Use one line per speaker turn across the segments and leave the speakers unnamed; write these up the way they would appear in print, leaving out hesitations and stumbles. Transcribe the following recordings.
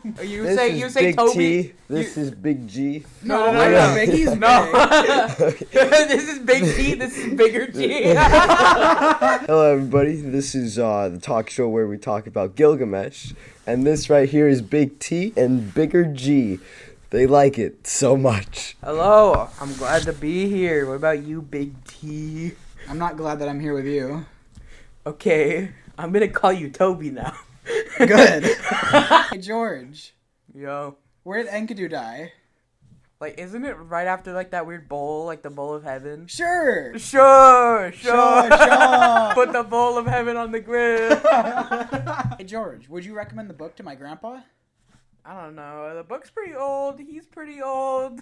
You
This
say
is
you say
Big
Toby.
T. This is Big G.
No.
He's
No.
big.
This is Big T. This is Bigger G.
Hello, everybody. This is the talk show where we talk about Gilgamesh, and this right here is Big T and Bigger G. They like it so much.
Hello. I'm glad to be here. What about you, Big T?
I'm not glad that I'm here with you.
Okay, I'm gonna call you Toby now.
Good. Hey, George.
Yo.
Where did Enkidu die?
Like, isn't it right after, like, that weird bowl, like the bowl of heaven?
Sure.
Sure.
Sure.
Put the bowl of heaven on the grill.
Hey, George, would you recommend the book to my grandpa?
I don't know. The book's pretty old. He's pretty old.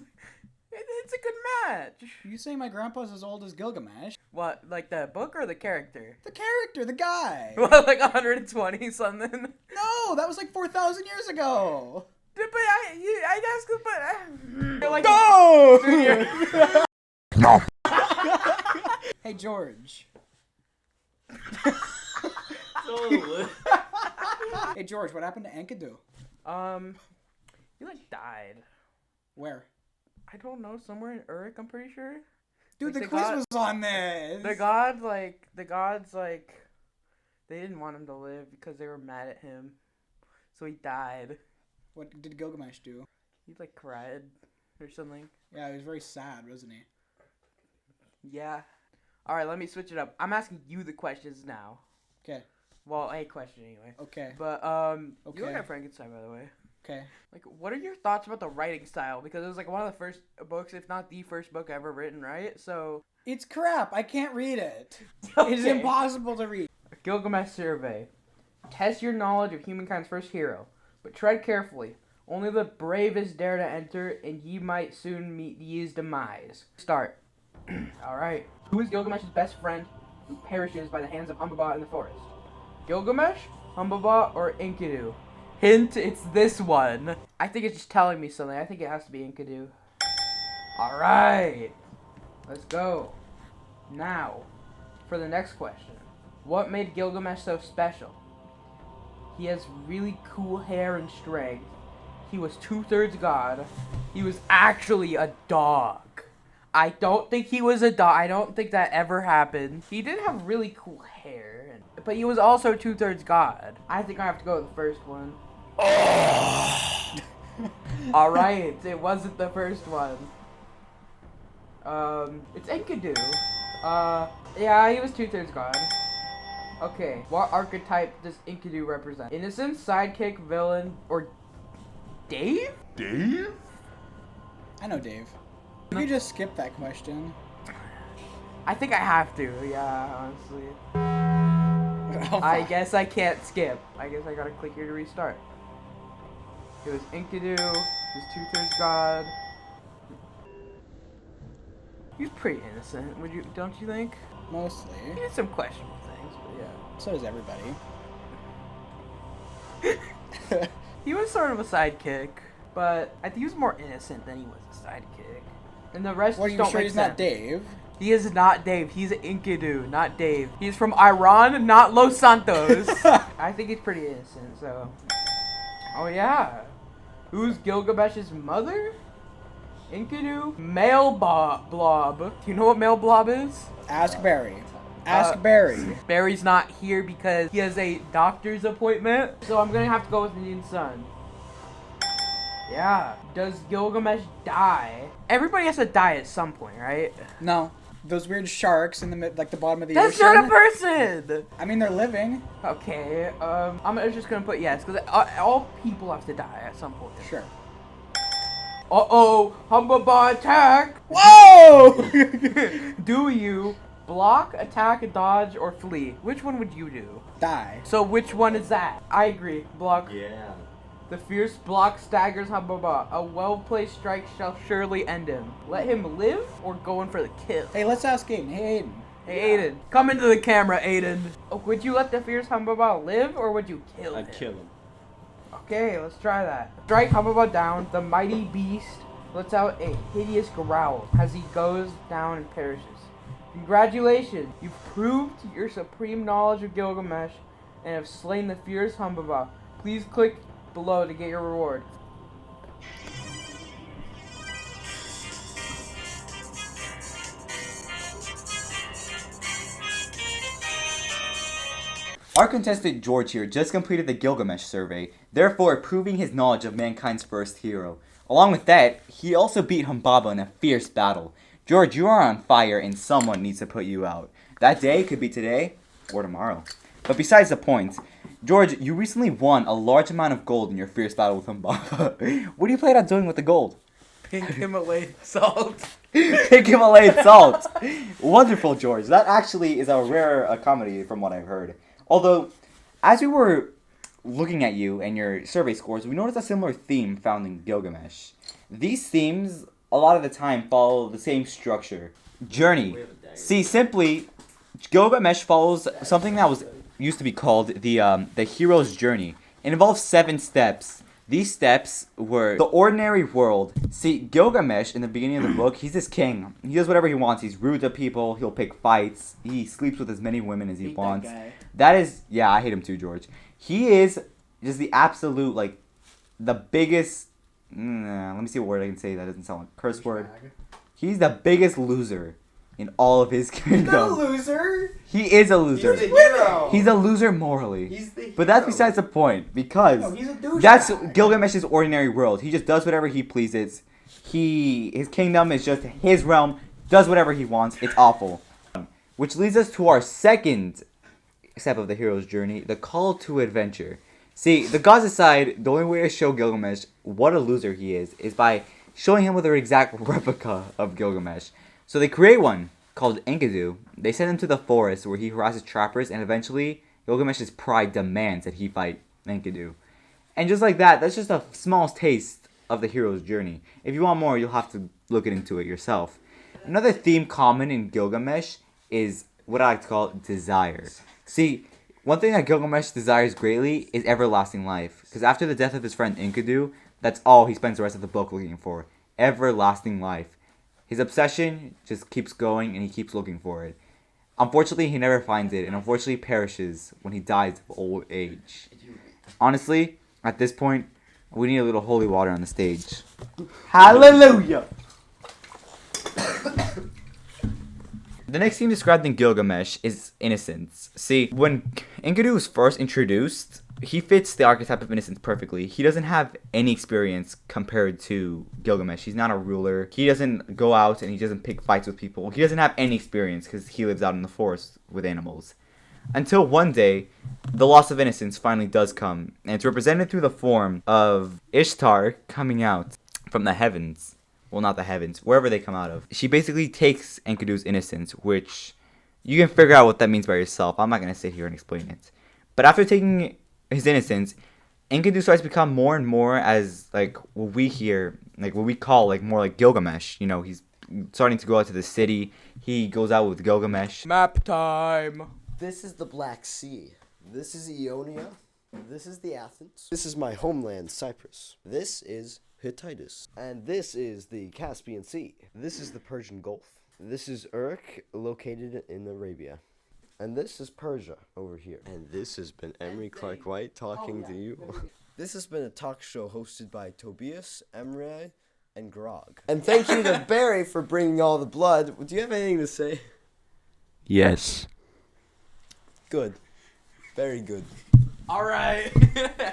It's a good match.
You say my grandpa's as old as Gilgamesh?
What, like the book or the character?
The character, the guy.
What, like 120 something?
No, that was like 4,000 years ago.
But I asked him, but you're like,
No. Hey, George. Hey, George, what happened to Enkidu?
he like died.
Where?
I don't know, somewhere in Uruk, I'm pretty sure.
Dude,
Like,
the quiz was on this.
The gods, they didn't want him to live because they were mad at him. So he died.
What did Gilgamesh do?
He, like, cried or something.
Yeah, he was very sad, wasn't he?
Yeah. Alright, let me switch it up. I'm asking you the questions now.
Okay.
Well, a question anyway.
Okay.
But,
Okay.
you look at Frankenstein, by the way.
Okay.
Like, what are your thoughts about the writing style? Because it was, like, one of the first books, if not the first book ever written, right? So...
It's crap. I can't read it.
Okay.
It is impossible to read.
Gilgamesh survey. Test your knowledge of humankind's first hero, but tread carefully. Only the bravest dare to enter, and ye might soon meet ye's demise. Start. Alright. Who is Gilgamesh's best friend who perishes by the hands of Humbaba in the forest? Gilgamesh, Humbaba, or Enkidu? Hint, it's this one. I think it's just telling me something. I think it has to be Enkidu. Alright. Let's go. Now, for the next question. What made Gilgamesh so special? He has really cool hair and strength. He was 2/3 god. He was actually a dog. I don't think he was a dog. I don't think that ever happened. He did have really cool hair, but he was also 2/3 god. I think I have to go with the first one. Alright, it wasn't the first one. It's Enkidu. Yeah, he was 2/3 god. Okay, what archetype does Enkidu represent? Innocent, sidekick, villain, or Dave?
Dave?
I know Dave. You could just skip that question.
I think I have to, yeah, honestly.
Oh,
I
fuck.
guess I can't skip. I guess I gotta click here to restart. It was Enkidu, he was 2/3 god. He's pretty innocent, don't you think?
Mostly.
He did some questionable things, but yeah.
So does everybody.
He was sort of a sidekick, but I think he was more innocent than he was a sidekick. And the rest
What, are
just
you
don't
sure
make
he's
sense.
not Dave?
He is not Dave. He's Enkidu, not Dave. He's from Iran, not Los Santos. I think he's pretty innocent, so... Oh yeah. Who's Gilgamesh's mother? Enkidu? Male blob. Do you know what male blob is?
Ask Barry. Ask Barry.
Barry's not here because he has a doctor's appointment. So I'm gonna have to go with Indian son. Yeah. Does Gilgamesh die? Everybody has to die at some point, right?
No. Those weird sharks in the like the bottom of the
That's
ocean.
not a person!
I mean, they're living.
Okay, I'm just gonna put yes, because all people have to die at some point.
Sure.
Uh-oh! Humbaba attack!
Whoa!
Do you block, attack, dodge, or flee? Which one would you do?
Die.
So which one is that? I agree. Block.
Yeah.
The fierce block staggers Humbaba. A well-placed strike shall surely end him. Let him live or go in for the kill?
Hey, let's ask Aiden. Hey, Aiden.
Hey, Aiden. Come into the camera, Aiden. Oh, would you let the fierce Humbaba live or would you kill him?
I'd kill him.
Okay, let's try that. Strike Humbaba down. The mighty beast lets out a hideous growl as he goes down and perishes. Congratulations, you've proved your supreme knowledge of Gilgamesh and have slain the fierce Humbaba. Please click below to get your reward.
Our contestant George here just completed the Gilgamesh survey, therefore proving his knowledge of mankind's first hero. Along with that, he also beat Humbaba in a fierce battle. George, you are on fire and someone needs to put you out. That day could be today or tomorrow. But besides the point, George, you recently won a large amount of gold in your fierce battle with Humbaba. What do you plan on doing with the gold?
Pink Himalayan salt.
Pink Himalayan salt. Wonderful, George. That actually is a rare comedy from what I've heard. Although, as we were looking at you and your survey scores, we noticed a similar theme found in Gilgamesh. These themes, a lot of the time, follow the same structure. Journey. See, simply, Gilgamesh follows something that used to be called the hero's journey. It involves 7 steps. These steps were the ordinary world. See, Gilgamesh, in the beginning of the book, he's this king. He does whatever he wants. He's rude to people. He'll pick fights. He sleeps with as many women as he wants. That is, yeah, I hate him too, George. He is just the absolute, like, the biggest, let me see what word I can say that doesn't sound like a curse word. He's the biggest loser in all of his kingdom.
No loser.
He is a loser.
He's the hero.
He's a loser morally.
He's the hero.
But that's besides the point, because
No, he's a douchebag.
that's Gilgamesh's ordinary world. He just does whatever he pleases. His kingdom is just his realm, does whatever he wants. It's awful. Which leads us to our second step of the hero's journey, the call to adventure. See, the gods aside, the only way to show Gilgamesh what a loser he is by showing him with an exact replica of Gilgamesh. So they create one called Enkidu. They send him to the forest where he harasses trappers, and eventually Gilgamesh's pride demands that he fight Enkidu. And just like that, that's just a small taste of the hero's journey. If you want more, you'll have to look into it yourself. Another theme common in Gilgamesh is what I like to call desire. See, one thing that Gilgamesh desires greatly is everlasting life. Because after the death of his friend Enkidu, that's all he spends the rest of the book looking for. Everlasting life. His obsession just keeps going and he keeps looking for it. Unfortunately, he never finds it and unfortunately perishes when he dies of old age. Honestly, at this point, we need a little holy water on the stage. Hallelujah! The next theme described in Gilgamesh is innocence. See, when Enkidu was first introduced, he fits the archetype of innocence perfectly. He doesn't have any experience compared to Gilgamesh. He's not a ruler. He doesn't go out and he doesn't pick fights with people. He doesn't have any experience because he lives out in the forest with animals. Until one day, the loss of innocence finally does come, and it's represented through the form of Ishtar coming out from the heavens. Well, not the heavens, wherever they come out of. She basically takes Enkidu's innocence, which you can figure out what that means by yourself. I'm not going to sit here and explain it. But after taking his innocence, Enkidu starts to become more and more as, like, what we call, like, more like Gilgamesh. You know, he's starting to go out to the city. He goes out with Gilgamesh.
Map time.
This is the Black Sea. This is Ionia. This is the Athens. This is my homeland, Cyprus. This is Hittitus. And this is the Caspian Sea. This is the Persian Gulf. This is Uruk, located in Arabia. And this is Persia over here. And this has been Emery Clark White talking to you. This has been a talk show hosted by Tobias, Emre, and Grog. And thank you to Barry for bringing all the blood. Do you have anything to say?
Yes.
Good. Very good.
All right.